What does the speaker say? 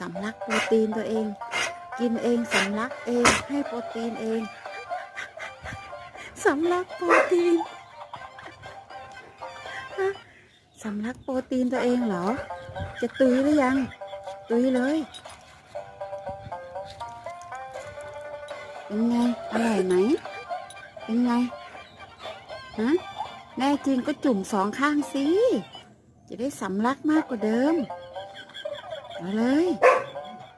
สำลักโปรตีนตัวเองกินเองสำลักเองให้โปรตีนเองสำลักโปรตีนฮะสำลักโปรตีนตัวเองเหรอจะตุยหรือยังตุยเลยเป็นไงอร่อยไหมเป็นไงฮะแน่จริงก็จุ่มสองข้างสิจะได้สำลักมากกว่าเดิมเอาเลย